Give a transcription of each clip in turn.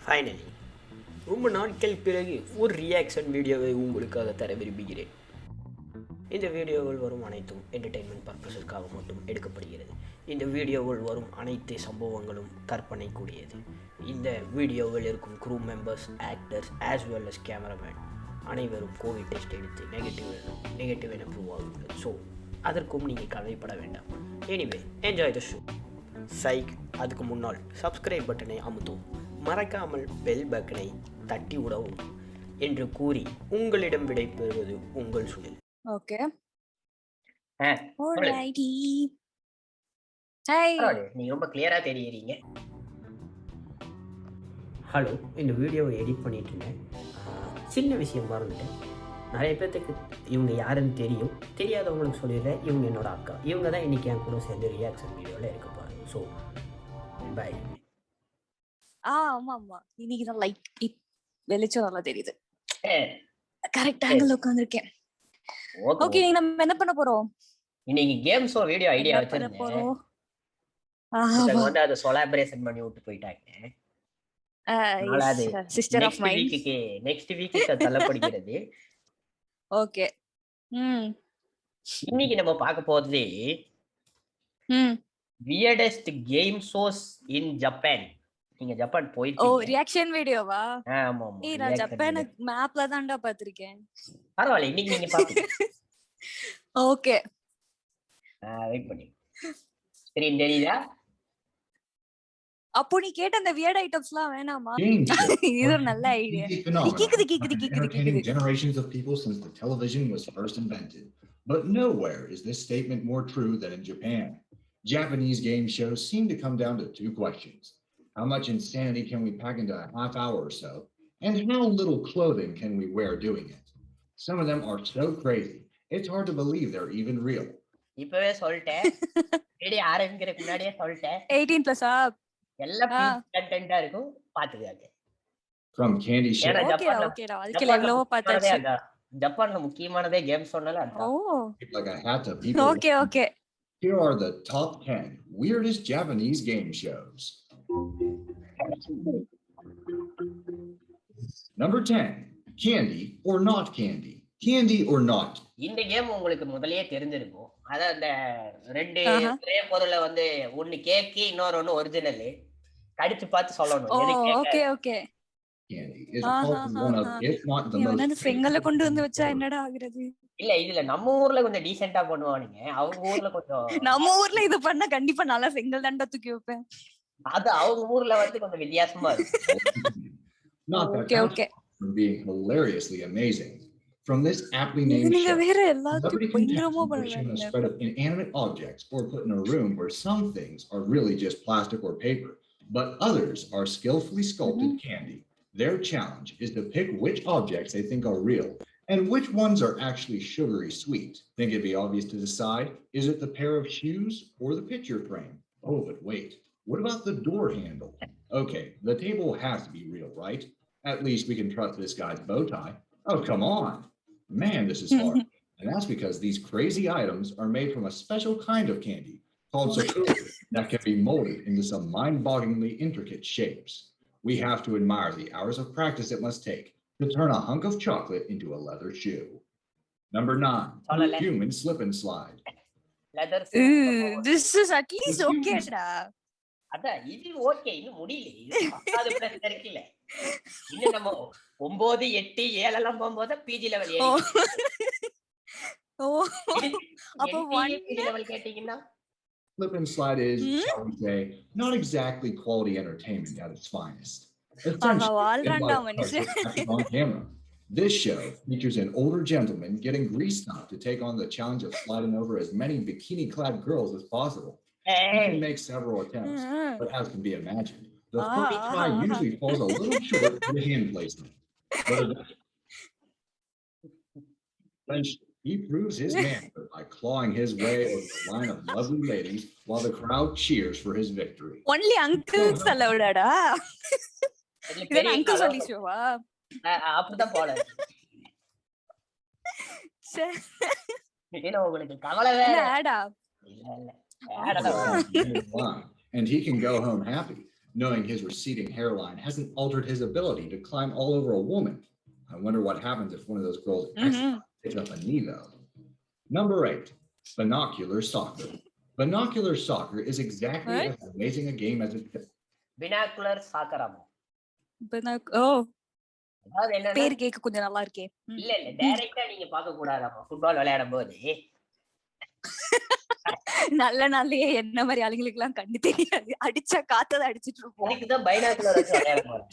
Finally ரொம்ப நாட்கள் பிறகு ஒரு ரியாக்ஷன் வீடியோவை உங்களுக்காக தர விரும்புகிறேன். இந்த வீடியோவில் வரும் அனைத்தும் என்டர்டெயின்மெண்ட் பர்பஸுக்காக மட்டும் எடுக்கப்படுகிறது. இந்த வீடியோவில் வரும் அனைத்து சம்பவங்களும் கற்பனை கூடியது. இந்த வீடியோவில் இருக்கும் crew members, actors as well as cameraman அனைவரும் கோவிட் டெஸ்ட் எடுத்து நெகட்டிவ் என ப்ரூவ் ஆகுங்கள். ஸோ அதற்கும் நீங்கள் கவலைப்பட வேண்டாம். Anyway enjoy the show. அதுக்கு முன்னால் சப்ஸ்கிரைப் பட்டனை அமுத்தும், மறக்காமல் பெல் பட்டனை தட்டி விடவும் என்று கூறி உங்களிடம் விடைபெறுவது உங்கள் சுனில். ஓகே, நீங்க ரொம்ப கிளியரா தெரியுறீங்க. ஹலோ, இந்த வீடியோவை எடிட் பண்ணிட்டு இருந்தேன். சின்ன விஷயம் மறந்துட்டேன். நிறைய பேர்த்துக்கு இவங்க யாருன்னு தெரியும், தெரியாதவங்களுக்கு சொல்லிடுறேன். இவங்க என்னோட அக்கா. இவங்க தான் இன்னைக்கு என் கூட சேர்ந்து ரியாக்ஷன் வீடியோவில் இருக்க பாருங்க. So bye. ஆமா இன்னைக்கு தான் லைட் வெளிச்சம் நல்லா தெரியுது. Correct angle உட்கார்ந்திருக்கேன். ஓகே, நீங்க நம்ம என்ன பண்ண போறோம் இன்னைக்கு? கேம் ஷோ வீடியோ ஐடியா வச்சிருந்தேன். வந்து அத கொலாபரேஷன் பண்ணி விட்டு போயிட்டாங்க. சிஸ்டர் ஆஃப் மைண்ட் நெக்ஸ்ட் வீக்குக்கு தள்ளப்படுகிறது. ஓகே, இன்னைக்கு நம்ம பார்க்க போறது weirdest game shows in Japan. நீங்க ஜப்பான் போயிருக்கீங்க? ஓ, ரியாக்ஷன் வீடியோவா? ஆமா ஆமா. நான் ஜப்பான் மேப்ல தான்டா பாத்திருக்கேன். பரவாயில்லை, இன்னைக்கு நீங்க பாப்பீங்க. ஓகே, வெயிட் பண்ணி. ஸ்கிரீன் தெரியுதா? அப்போ நீ கேட்ட அந்த வியர்ட் ஐட்டம்ஸ்லாம் வேணாமா? இது ஒரு நல்ல idea. Entertaining generations of people since the television was first invented. But nowhere is this statement more true than in Japan. Japanese game shows seem to come down to two questions. How much insanity can we pack into a half hour or so? And how little clothing can we wear doing it? Some of them are so crazy, it's hard to believe they're even real. இப்பவே சொல்லிட்டேன், video ஆரம்பிக்கிறதுக்கு முன்னாடியே சொல்லிட்டேன், 18+ எல்லாம் கண்டென்ட்டா இருக்கும், பாத்துக்காங்க. From candy shop. ஓகேடா, அதுக்கு எவ்வளவோ பார்த்தாச்சு. ஜப்பான்ல முக்கியமானதே கேம் சொன்னால அதான். Like a hat of people. Okay. Here are the top 10 weirdest Japanese game shows. Number 10, candy or not candy. Candy or not. இந்த கேம் உங்களுக்கு முதல்லயே தெரிஞ்சிருக்கும். அத அந்த ரெண்டு ஒரே பொருளை வந்து ஒன்னு கேக், இன்னொரு ஒன்னு ஒரிஜினல். கடிச்சு பார்த்து சொல்லணும். Okay. Candy is one of, if not the most. நான் செங்கல்ல கொண்டு வந்து வச்சா என்னடா ஆகுறது? இல்ல, இதுல நம்ம ஊர்ல கொஞ்சம் டீசென்ட்டா பண்ணுவானுங்க. அவங்க ஊர்ல கொஞ்சம் நம்ம ஊர்ல இது பண்ணா கண்டிப்பா நல்லா செங்கல் தான்டா தூக்கி வைப்பேன். அது அவங்க ஊர்ல வந்து கொஞ்சம் வித்தியாசமா இருக்கு. Okay. From being hilariously amazing. From this aptly named show, somebody can a spread of inanimate objects or put in a room where some things are really just plastic or paper, but others are skillfully sculpted candy. Their challenge is to pick which objects they think are real and which ones are actually sugary sweet. Think it'd be obvious to decide? Is it the pair of shoes or the picture frame? Oh, but wait. What about the door handle? Okay, the table has to be real, right? At least we can trust this guy's bow tie. Oh, come on. Man, this is hard. And that's because these crazy items are made from a special kind of candy called sakura that can be molded into some mind-bogglingly intricate shapes. We have to admire the hours of practice it must take to turn a hunk of chocolate into a leather shoe. Number 9, human slip and slide. This is at least okay da. அதான் இது okay, இன்னும் முடியல. அது பிரச்சனை இருக்குல்ல. இன்னும் நம்ம 9, 8, 7 எல்லாம் போகும்போது பிஜி லெவல் ஏறி. அப்போ 1 லெவல் கேட்டிங்கனா Slip and slide is, shall we say, not exactly quality entertainment at its finest. On camera. This show features an older gentleman getting greased up to take on the challenge of sliding over as many bikini-clad girls as possible. He can make several attempts, but as can be imagined, the first try usually falls a little short of the hand placement. He proves his manhood by clawing his way over the line of lovely ladies while the crowd cheers for his victory. Only uncles allowed, da. Then uncle only show. அப்படிதான் போல. உங்களுக்கு கவலை வேற. And he can go home happy. Knowing his receding hairline hasn't altered his ability to climb all over a woman. I wonder what happens if one of those girls picks up a knee, though. Number 8, binocular soccer. Binocular soccer is exactly as amazing a game as it is. Binocular soccer. பேர் கேக்க கொஞ்சம் நல்லா இருக்கே. இல்ல டைரக்டா நீங்க பார்க்க கூடாதாமா football விளையாடும் போது. நல்ல நாள்லயே என்ன மாதிரி ஆளுங்களுக்கு எல்லாம் கண்ணு தெரியாது, அடிச்சா காத்தத அடிச்சிட்டு இருப்போம். இதுதான் பைனாக்குலர் வச்சு விளையாடுறோம்.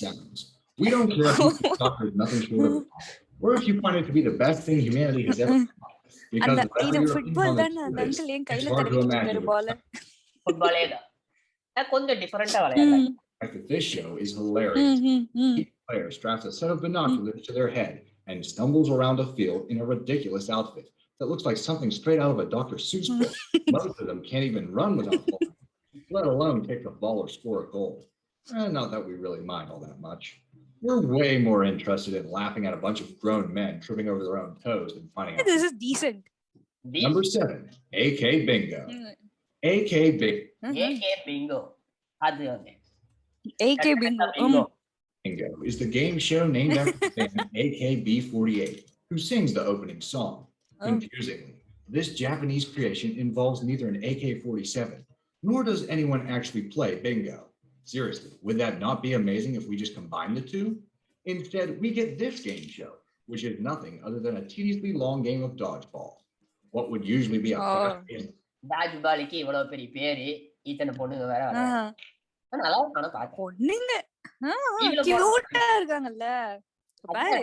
We don't care if soccer is nothing short of or if you find it to be the best thing humanity has ever because இது ஃபுட்பால் தான் அந்த அங்கிள் ஏன் கையில தடவிட்டு இருக்காரு பால். ஃபுட்பாலே தான் கொஞ்சம் டிஃபரண்டா விளையாடுறாங்க. This show is hilarious. Each player straps a set of binoculars to their head and stumbles around a field in a ridiculous outfit that looks like something straight out of a Dr. Seuss book. Most of them can't even run without falling, let alone kick a ball or score a goal. Not that we really mind all that much. We're way more interested in laughing at a bunch of grown men tripping over their own toes than finding out. This is decent. Number 7, AK Bingo. AK Bingo. AK Bingo. AK Bingo. Bingo is the game show named after the band AKB48, who sings the opening song. Confusingly, this Japanese creation involves neither an AK-47, nor does anyone actually play bingo. Seriously, would that not be amazing if we just combine the two? Instead, we get this game show, which is nothing other than a tediously long game of dodgeball. What would usually be a fast-paced... dodgeball-க்கு இவ்வளவு பெரிய பேரு, இத்தனை பொண்ணுங்க வேற வர. நல்லா இருக்கானே பாக்க. பொண்ணுங்க. கியூட்டா இருக்காங்கல்ல. பாரு.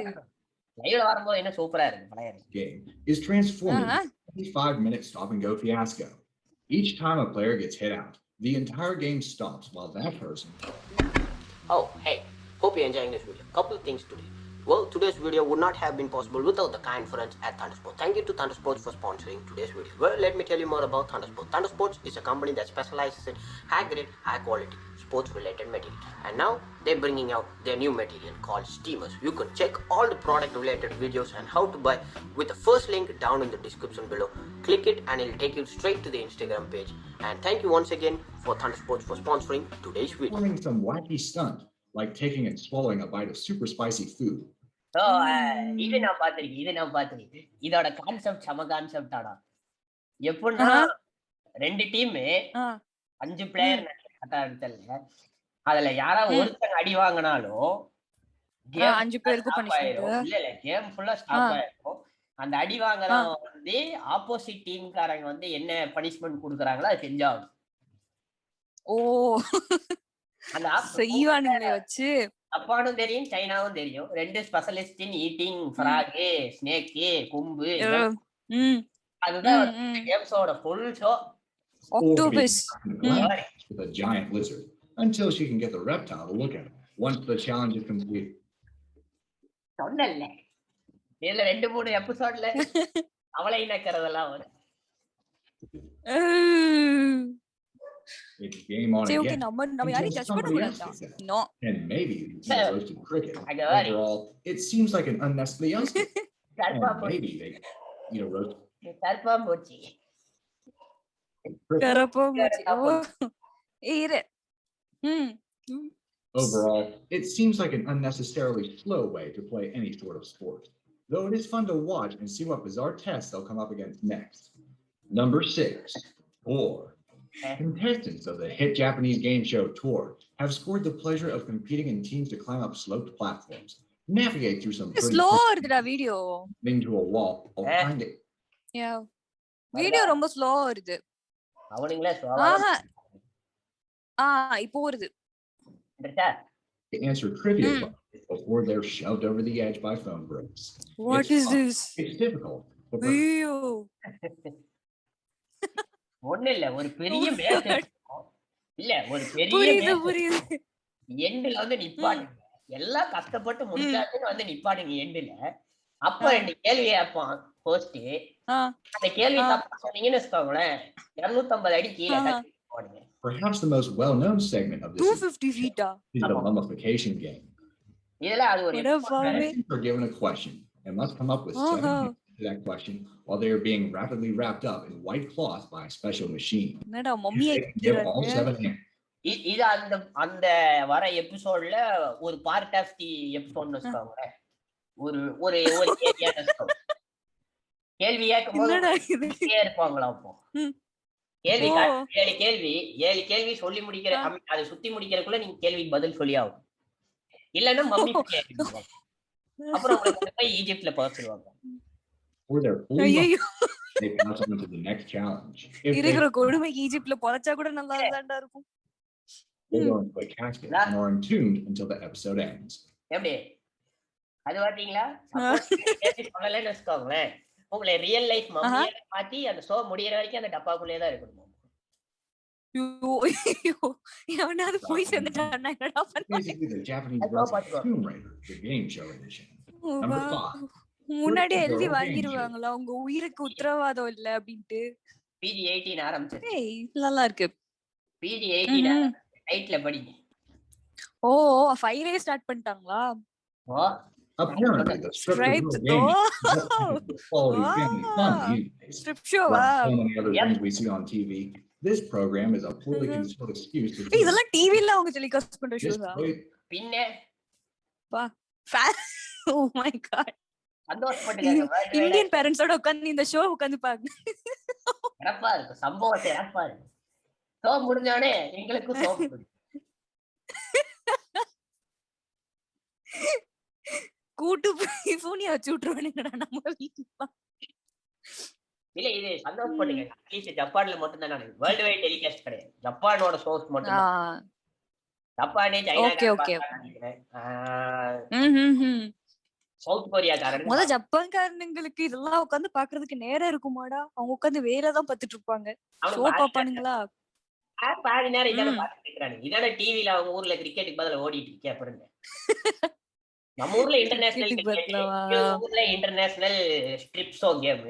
லைவ்ல வரும்போது என்ன சூப்பரா இருக்கு பழைய. Game is transformed into a 5-minute stop-and-go fiasco. Each time a player gets hit out, the entire game stops while that person... Oh, hey. Hope you're enjoying this video. Couple of things today. Well, today's video would not have been possible without the kind friends at Thundersport. Thank you to Thundersport for sponsoring today's video. Well, let me tell you more about Thundersport. Thundersport is a company that specializes in high-grade, high-quality sports-related material. And now, they're bringing out their new material called Steamers. You can check all the product-related videos and how to buy with the first link down in the description below. Click it and it'll take you straight to the Instagram page. And thank you once again for Thundersport for sponsoring today's video. Performing some wacky stunt, like taking and swallowing a bite of super spicy food. இது நான் பாத்திருக்கேன். இதோட concept சம concept ஆனா எப்படின்னா 2 team 5 player நடத்தல. அதுல யாராவது ஒருத்தங்க அடி வாங்கினாலும் 5 பேருக்கு பனிஷ்மென்ட். இல்ல கேம் ஃபுல்லா ஸ்டாப் ஆயிடும். அந்த அடி வாங்குறவங்க வந்து ஆப்போசிட் டீம்காரங்க வந்து என்ன பனிஷ்மென்ட் கொடுக்கறாங்களோ அது செஞ்சாகும். ஓ அந்த செய்வானுங்களே வச்சு ஜப்பானும் தெரியும் சைனாவும் தெரியும். 2 specialist in eating frog, snake, கொம்பு. அதுதான் கேம்ஸோட full show. Octopus with a giant lizard until she can get the reptile to look at it once the challenge is complete. சொன்னல்ல இதுல 2-3 எபிசோட்ல அவளை நக்கறதெல்லாம் வரும். It's game on again. Okay, நம்ம யாரையும் ஜட்ஜ் பண்ண கூடாதா? No. And maybe it's roasted cricket. Overall, it seems like an unnecessary youngster. Maybe they roast. கர்ப்பாம்பூச்சி. Overall, it seems like an unnecessarily slow way to play any sort of sport, though it is fun to watch and see what bizarre tests they'll come up against next. Number 6, 4. Contestants of the hit Japanese game show Tour have scored the pleasure of competing in teams to climb up sloped platforms, navigate through some slow video into a wall, or find it. Yeah, video ரொம்ப slow வருது. அவனுங்களே ஸ்லோவா. இப்போ வருது. To answer trivia before they're shoved over the edge by phone breaks. What is this? It's difficult. ஐயோ. ஒண்ணு இல்ல ஒரு பெரிய மேட்ச் இல்ல ஒரு பெரிய புரியுது எண்ட்ல வந்து நிப்பாடுங்க எல்லாம் கஷ்டப்பட்டு முடிச்சாச்சுன்னு வந்து நிப்பாடுங்க எண்ட்ல அப்ப 2 கேள்வி கேட்பான் ஹோஸ்ட் அந்த கேள்வி தப்பா சொன்னீங்கன்னு வச்சுக்கோங்களேன் 250 அடி கீழே போடுங்க. Perhaps the most well-known segment of this 250 feet is the mummification game. இதெல்லாம் அது ஒரு are given a question and must come up with 7 answers to that question while they are being rapidly wrapped up in white cloth by a special machine. என்னடா மம்மியை give all 7 answers. இது அந்த அந்த வர எபிசோட்ல ஒரு பார்ட் ஆஃப் தி எபிசோட்னு வச்சுக்கோங்க. ஒரு ஒரு ஒரு ஏரியா கேள்வி கேட்கும்போது இருப்பாங்களா அப்போ கேள்வி 7 கேள்வி சொல்லி முடிக்கிற அதை சுத்தி முடிக்கிறதுக்குள்ள நீங்க கேள்விக்கு பதில் சொல்லி ஆகும். இல்லன்னா மம்மி அப்புறம் உங்களுக்கு போய் ஈஜிப்ட்ல பறந்துருவாங்க. They pass on to the next challenge. இருக்கிற கொடுமை ஈஜிப்ட்ல பொறச்சா கூட நல்லா தான்டா இருக்கும். They go into a casket and are entombed until the episode ends. எப்படி அது பாத்தீங்களா? சொல்லலன்னு வச்சுக்கோங்களேன், உங்களை ரியல் லைஃப் மம்மியா மாத்தி அந்த ஷோ முடியற வரைக்கும் அந்த டப்பாக்குள்ளே தான் இருக்கணும். எவனாவது போய் சேர்ந்துட்டான்னா என்னடா பண்ணுவாங்க? Basically, the Japanese version of Tomb Raider, the game show edition. Number 5. முன்னாடியே எழுதி வாங்கிடுவாங்களா உங்க உயிருக்கு உத்தரவாதம் இல்ல அப்படின்ட்டு? PG-18 ஆரம்பிச்சது. நல்லா இருக்கு. PG-18 நைட்ல படிங்க. ஓ 5 ஸ்டார்ட் பண்ணிட்டாங்களா? Apparently, the script of the game is quality family fun these days. Strip show. So many other things we see on TV. This program is a poorly concealed excuse to. இதெல்லாம் டிவில அவங்க telecast பண்ற ஷோஸா? பின்ன பா oh my God. Indian பேரண்ட்ஸோட உட்கார்ந்து இந்த show உட்கார்ந்து பாருங்க. சிறப்பா இருக்கு, சம்பவம் சிறப்பா இருக்கு. ஷோ முடிஞ்சோடனே எங்களுக்கு ஷோ கூட்டு போனியா வச்சு விட்டுருவானுங்கடா நம்ம வீட்டுல. இல்ல இது சந்தோஷப்படுங்க, அட்லீஸ்ட் ஜப்பான்ல மட்டும் தான் நடக்குது, வேர்ல்ட் வைட் டெலிகாஸ்ட் கிடையாது. ஜப்பானோட ஷோஸ் மட்டும் தான். ஜப்பானே சவுத் கொரியாக்காரன் முத ஜப்பான்காரனுங்களுக்கு இதெல்லாம் உட்கார்ந்து பாக்குறதுக்கு நேரம் இருக்குமாடா? அவங்க உட்கார்ந்து வேலைதான் பாத்துட்டு இருப்பாங்க. ஷோ பாப்பானுங்களா? பாதி நேரம் இதான பாத்துட்டு இருக்காங்க. இதான டிவில அவங்க ஊர்ல கிரிக்கெட்டுக்கு பதிலா ஓடிட்டு இருக்கே பாருங்க. நம்ம ஊர்ல இன்டர்நேஷனல் ஊர்ல இன்டர்நேஷனல் ஸ்ட்ரிப் ஷோ கேம்.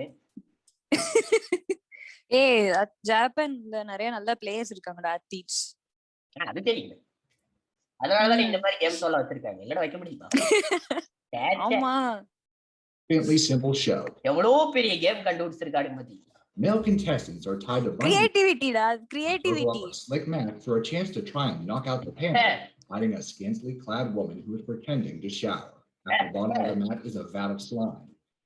ஜப்பான்ல நிறைய நல்ல பிளேயர்ஸ் இருக்காங்கடா, அத்லீட்ஸ். அது தெரியும், அதனாலதான் இந்த மாதிரி கேம் ஷோல வச்சிருக்காங்க. இல்லனா வைக்க முடியுமா? ஆமா, simple show. எவ்வளவு பெரிய கேம் கண்டுபிடிச்சிருக்காங்க மதி. Male contestants are tied to creativity slick math for a chance to try and knock out the panel, hiding a scantily clad woman who is pretending to shower. At the bottom of the mat is a vat of slime.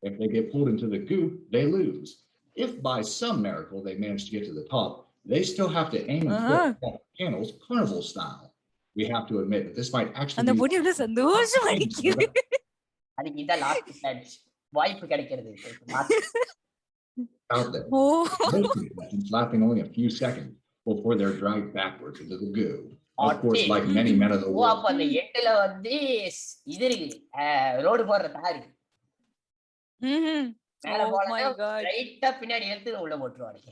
If they get pulled into the goop, they lose. If by some miracle they manage to get to the top, they still have to aim and throw off panels carnival style. We have to admit that this might actually அந்த பொடியோட சந்தோஷமா இருக்குது. அதுக்கு இத last chance வாய்ப்பு கிடைக்கிறது. Out there. Laughing only a few seconds before they're dragged backwards into the goo. Of course, like many men of the world. அப்ப அந்த எட்ல வந்து இது இருக்கு, ரோட் போற தாரி. மேல போனா ரைட்டா பின்னாடி எடுத்து உள்ள போட்டுருவாங்க.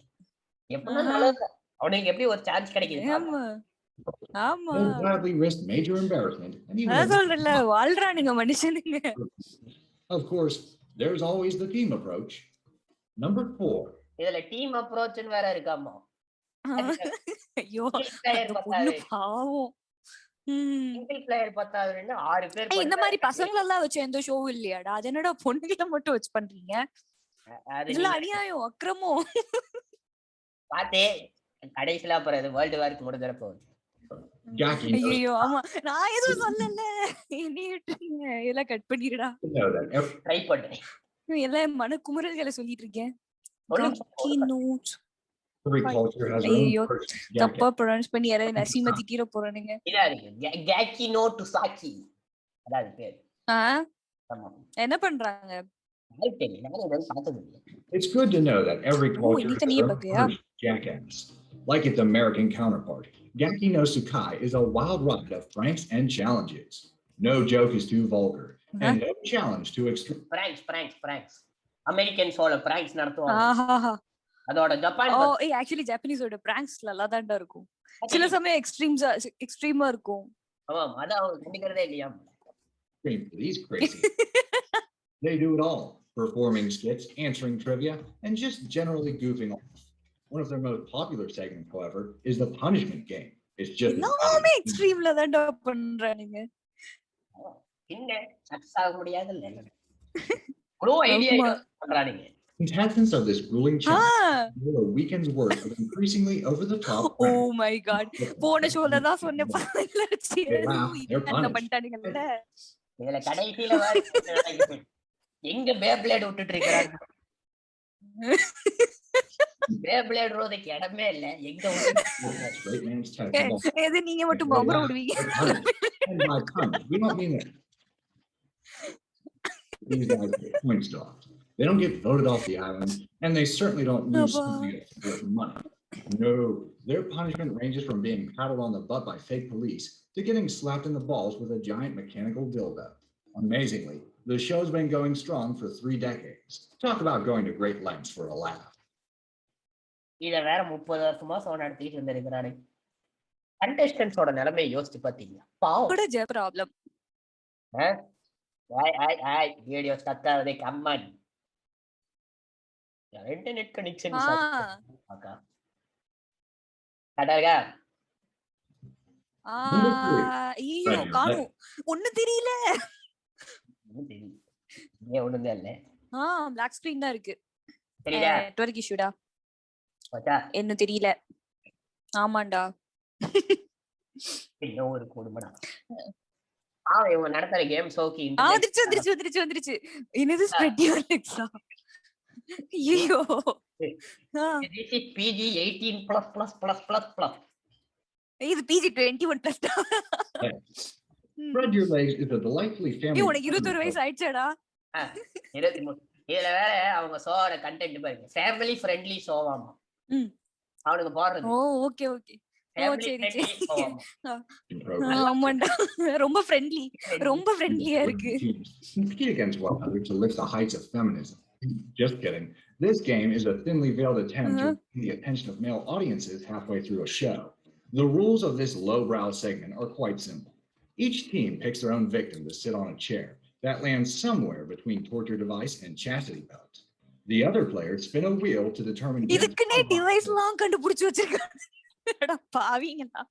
எப்பவுமே நல்லது. அவனுக்கு எப்படி ஒரு சான்ஸ் கிடைக்குது? ஆமா ஆமா, gladly risked major embarrassment. அதல்ல வாழ்றானுங்க மனுஷனுங்க. Of course, there's always the team approach. Number 4. இதுல டீம் அப்ரோச்னு வேற இருக்காமா. ஐயோ பொண்ணு பாவம். சிங்கிள் பிளேயர் பத்தாதுன்னா 6 பேர். இந்த மாதிரி பசங்க எல்லாம் வச்சு எந்த ஷோ இல்லையாடா? அது என்னடா பொண்ணுங்கள மட்டும் வச்சு பண்றீங்க? இதெல்லாம் அநியாயம், அக்கிரமம். பாத்தே கடைசில அப்புறம் இது வேர்ல்ட் வார்க்கு முடிஞ்சற போகுது. ஐயோ ஆமா, நான் எதுவும் சொல்லல, என்னையட்டுங்க எல்லாம் கட் பண்ணிடுடா. ட்ரை பண்றேன், எல்லாம் மன குமுறல்களை சொல்லிட்டு இருக்கேன். ஐயோ தப்பா ப்ரொனவுன்ஸ் பண்ணி யாராவது நசீமா திட்டிர போறானுங்க. கேக்கி நோ டு சாக்கி அதாவது பேர். என்ன பண்றாங்க? It's good to know that every culture has jackass. Like its American counterpart, Gaki no Tsukai is a wild ride of pranks and challenges. No joke is too vulgar, and no challenge too extreme. Pranks. American solo pranks நடத்துவாங்க. அதோட Japan actually Japanese ஓட pranks நல்லா தான்டா இருக்கும். சில சமயம் எக்ஸ்ட்ரீமா இருக்கும். ஆமா, அத அவங்க கண்டிக்கிறதே இல்லையா? These crazy. They do it all, performing skits, answering trivia, and just generally goofing off. One of their most popular segments, however, is the punishment game. It's just எல்லாமே எக்ஸ்ட்ரீம்ல தான்டா பண்றானுங்க. என்ன சக்சஸ் ஆக முடியாது இல்ல. ப்ரோ ஐடியா பண்றானுங்க. Contestants of this grueling challenge do a weekend's worth of increasingly over-the-top Oh my god. போன ஷோல தான் சொன்னேன் They laugh, they're punished. பண்ணிட்டானுங்கல்ல. இதுல கடைசியில எங்க பேப்ளேட் விட்டுட்டு இருக்கிறாங்க. பேப்ளேட் ரோதுக்கு இடமே இல்ல. எங்க எது நீங்க மட்டும் பம்பர விடுவீங்க. We don't mean that. These guys get points docked. They don't get voted off the island, and they certainly don't lose something worth money. No, their punishment ranges from being paddled on the butt by fake police to getting slapped in the balls with a giant mechanical dildo. Amazingly, the show's been going strong for 3 decades. Talk about going to great lengths for a laugh. இத வேற 30 வருஷமா so நடத்திட்டு இருந்திருக்கானே. கண்டெஸ்டன்ட்ஸோட நிலைமை யோசிச்சு பாத்தீங்க. பாவம். கூட ஜே ப்ராப்ளம். ஐ வீடியோ கத்தாதே கம்மன். இன்டர்நெட் கனெக்ஷன் அக்கா. கடகா. ஐயோ காணோம். ஒண்ணும் தெரியல. ஏன் ஒண்ணும் இல்ல. black screen தான் இருக்கு. தெரியல. நெட்வொர்க் இஷ்யூடா. பச்சா என்ன தெரியல. ஆமாண்டா. ஐயோ ஒரு கொடுமடா. இவங்க நடத்துற கேம் ஷோக்கு வந்துருச்சு. என்னது ஸ்ப்ரெட் யுவர் லெக்ஸா? ஐயோ. This is PG 18+++++. இது PG 21+. Spread your legs is a delightfully family. உனக்கு 21 வயசு ஆயிடுச்சடா? 23. இதுல வேற அவங்க ஷோவோட கண்டென்ட் பாருங்க. ஃபேமிலி ஃப்ரெண்ட்லி ஷோவாமா. அவனுக்கு போடுறது. Oh okay okay. சரி. ஆமாண்டா. ரொம்ப ஃப்ரெண்ட்லியா இருக்கு. Compete against one another to lift the heights of feminism. Just kidding. This game is a thinly veiled attempt to gain the attention of male audiences halfway through a show. The rules of this lowbrow segment are quite simple. Each team picks their own victim to sit on a chair that lands somewhere between torture device and chastity belt. The other players spin a wheel to determine இதுக்குனே டிவைஸ்லாம் கண்டுபிடிச்சு வச்சிருக்காங்க. அட பாவிங்களா.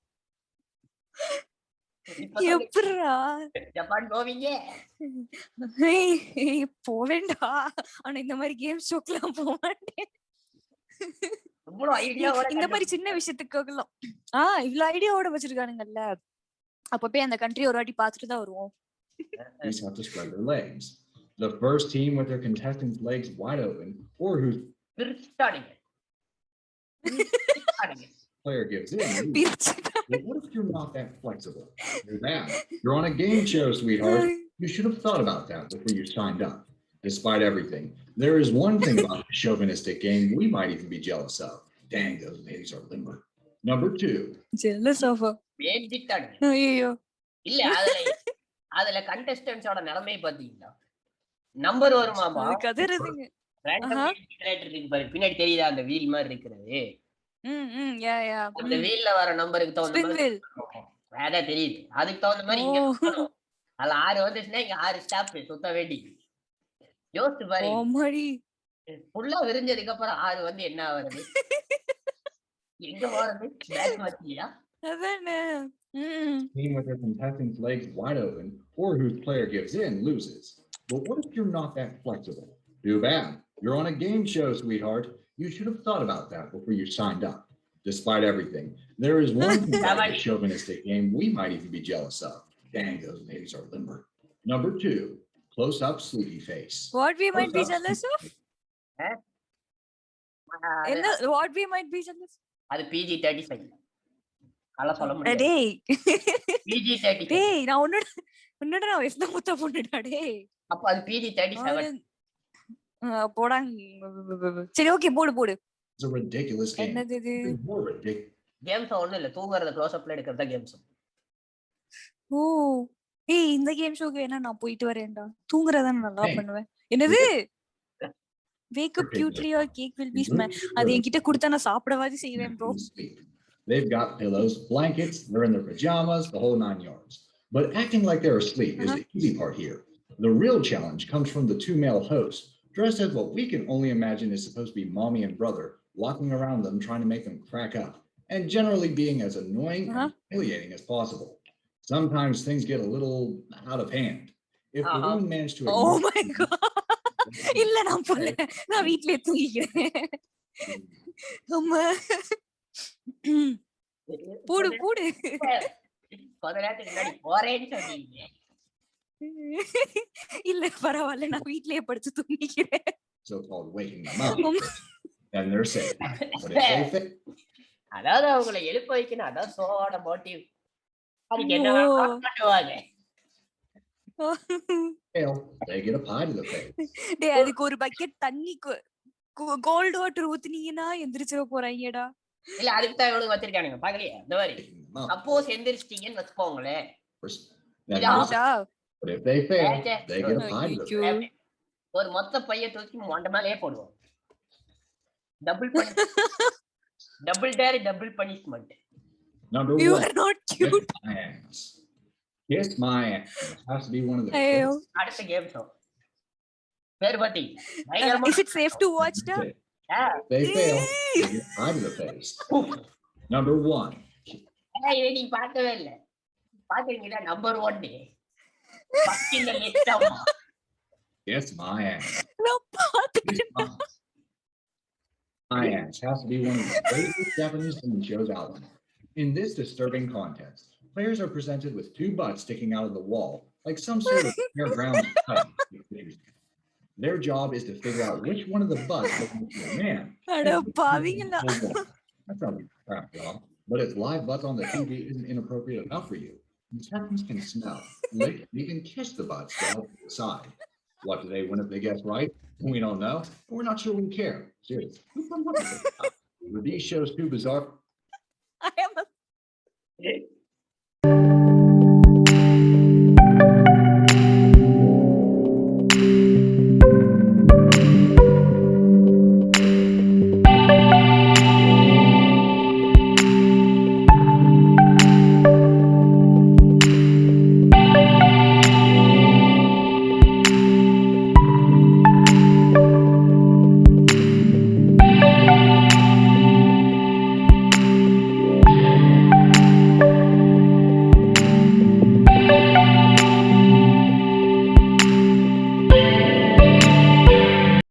எப்பறா Japan போவீங்க? போவேண்டா. ஆனா இந்த மாதிரி game ஷோக்கெல்லாம் போக மாட்டேன். இவ்வளவு ஐடியாவோட இந்த மாதிரி சின்ன விஷயத்துக்குலாம் இவ்வளவு ஐடியாவோட வச்சிருக்கானுங்கல்ல. அப்ப போய் அந்த கண்ட்ரி ஒரு வாட்டி பார்த்துட்டு தான் வருவோம். These have to spread their legs. The first team with their contestants' legs wide open, or whose player gives in. Well, what if you're not that flexible? You're bad. You're on a game show, sweetheart. You should have thought about that before you signed up. Despite everything, there is one thing about the chauvinistic game we might even be jealous of. Dang, those ladies are limber. Number 2. Jealous of her. ஐயோ. இல்ல அதுல கண்டெஸ்டன்ட்ஸோட நிலைமை பாத்தீங்களா? Number வருமாமா. கதறதுங்க. பின்னாடி தெரியுதா அந்த wheel மாதிரி இருக்கிறது? அந்த வீல்ல வர நம்பருக்கு தகுந்த மாதிரி அதான் தெரியுது. அதுக்கு தகுந்த மாதிரி இங்க அதுல 6 வந்துச்சுன்னா இங்க 6 ஸ்டாப் சுத்த வேண்டி. யோசிச்சு பாருங்க. ஃபுல்லா விரிஞ்சதுக்கு அப்புறம் 6 வந்து என்ன ஆகுறது? எங்க போறது? பேக் வச்சியா? அதானே. Team with their contestants' legs wide open, or whose player gives in, loses. But what if you're not that flexible? Too bad. You're on a game show, sweetheart. You should have thought about that before you signed up. Despite everything, there is one thing about the chauvinistic game we might even be jealous of. Dang, those ladies are limber. Number 2, close-up sleepy face. What we might be jealous of? What we might be jealous? அது PG 35. அல சொல்ல முடியாது. டேய். PG 35. டேய் நான் உன்னோட நான் வயசுல மூத்த பொண்ணுடா டேய். அப்ப அது PG 37. போடாங்க. சரி ஓகே போடு. It's a ridiculous game. என்னது இது? More ridiculous. கேம்ஸ் ஒண்ணும் இல்ல. தூங்கறத க்ளோஸ் அப்ல எடுக்கறதா கேம்ஸ். ஓ. இந்த கேம் ஷோக்கு வேணா நான் போயிட்டு வரேன்டா. தூங்குறத நான் நல்லா பண்ணுவேன். என்னது? Wake up cutely or cake will be smashed. அது என்கிட்ட கொடுத்தா நான் சாப்பிடவாது செய்வேன் bro. They've got pillows, blankets, they're in their pajamas, the whole 9 yards. But acting like they're asleep is the easy part here. The real challenge comes from the 2 male hosts, dressed as what we can only imagine is supposed to be mommy and brother, walking around them trying to make them crack up, and generally being as annoying and humiliating as possible. Sometimes things get a little out of hand. If the one managed to oh my god, இல்ல நான் போல, நான் வீட்லயே தூங்கிக்கிறேன். அம்மா போடு போடு. கொஞ்ச நேரத்துக்கு முன்னாடி போறேன்னு சொன்னீங்க. இல்ல பரவாயில்ல, நான் வீட்லயே படுத்து தூங்கிக்கிறேன். So-called waking them up, and they're safe. But if they fail, அதாவது அவங்களை எழுப்ப வைக்கணும், அதான் சோட மோட்டிவ். அதுக்கு என்ன பண்ணுவாங்க? they get a pie to the face. டேய், அதுக்கு ஒரு பக்கெட் தண்ணி கோல்ட் வாட்டர் ஊத்துனீங்கன்னா எந்திரிச்சிர போறாங்கடா. இல்ல அதுக்கு தான் இவனுக்கு வச்சிருக்கானுங்க பாக்கலையே. இந்த மாதிரி சப்போஸ் எந்திரிச்சிட்டீங்கன்னு வச்சுக்கோங்களேன். But if they fail, they get a pie to the face. ஒரு மொத்த பைய தூக்கி மொண்ட மேலேயே போடுவோம். Double dare double punishment. Number You 1, are not cute. Kiss my ass. It has to be one of the அடுத்த game show பேர் பாத்தி. Is it safe to watch da? If they fail, they get a pie to the face. Number 1. இதை நீ பார்க்கவே இல்லை. பாக்குறீங்களா? Number 1 first இந்த list ஆமா. Kiss my ass. நான் பாத்துட்டேன். My ass has to be one of the greatest Japanese TV shows out there. In this disturbing contest, players are presented with 2 butts sticking out of the wall, like some sort of fairground cut. Their job is to figure out which one of the butts belongs to a man. அட பாவிங்களா. That sounds like a crap job, but if live butts on the TV isn't inappropriate enough for you, contestants can smell, lick, even kiss the butts to help decide. What do they win if they guess right? We don't know. We're not sure we care. Seriously, who comes up with this stuff? Were these shows too bizarre? I am a